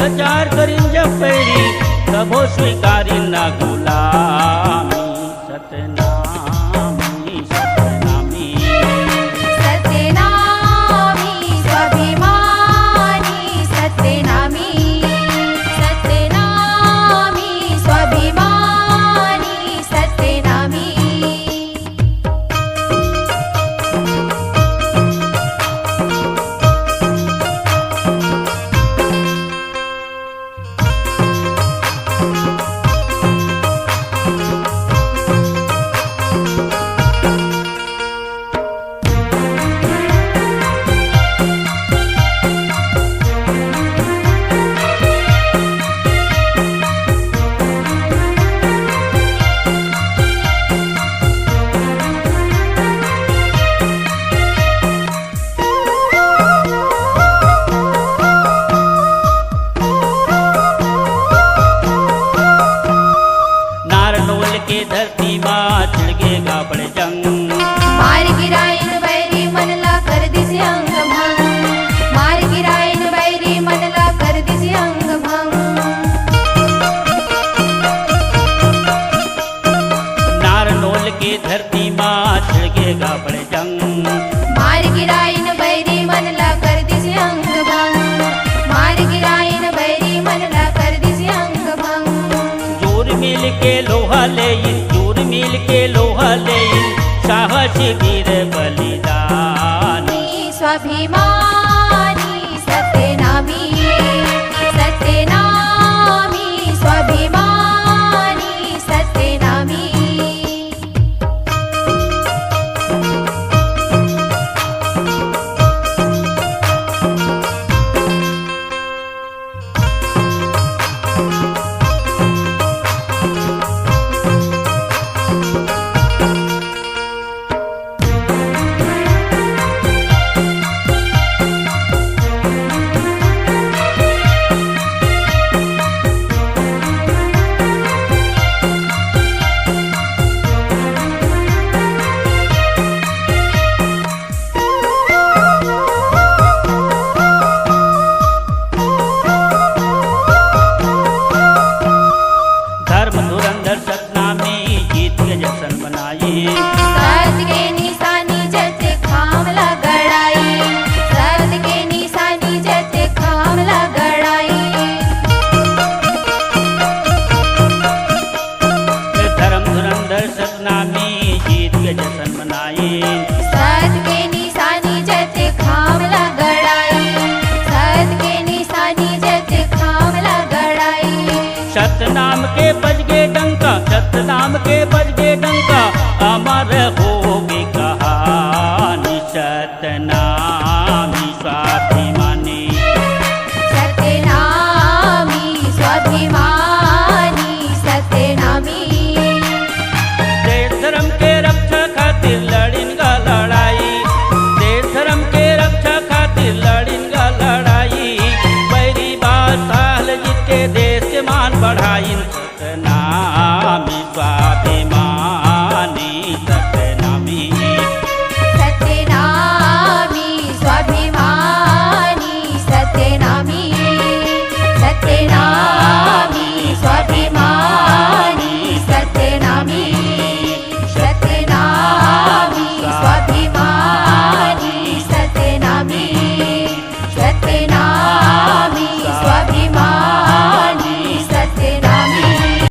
भ्रष्टाचार करीन जब पैरी तबो स्वीकारी ना गुलामी सतनामी सतनामी सत्यनामी स्वाभिमानी सत्यनामी सत्यनामी स्वाभिमानी सत्यनामी के धरती माँ छिड़केगा बड़े जंग मार गिराइन बैरी मनला कर दिसे अंग भंग मार गिराइन बैरी मनला कर दिसे अंग भंग नारनौल के धरती माँ छिड़केगा बड़े जंग मार गिराइन बैरी मनला कर दिसे अंग भंग मार गिराइन बैरी मनला कर दिसे अंग भंग जोर मिल के लोहा ले जोर मिल के लोहा ले साहसी वीर बलिदानी स्वाभिमानी सत्यनामी सत्यनामी स्वाभिमानी सत्यनामी शरद के निशानी जैसे खामला गड़ाई शरद के निशानी जैसे खामला गड़ाई धर्म धुरंधर सतनामी जीत के जश्न मनाए शरद के निशानी जैसे खामला गड़ाई शरद के निशानी जैसे खामला गड़ाई सतनाम के बज गे डंका सतनाम के बज गे डंका अमर होगी कहानी सतनामी स्वाभिमानी सत्यनामी स्वाभिमानी सत्यनामी देश धर्म के रक्षा खातिर लड़िन गा लड़ाई देश धर्म के रक्षा खातिर लड़िन गा लड़ाई बैरी बात साल जीत के देश के मान बढ़ाई सतना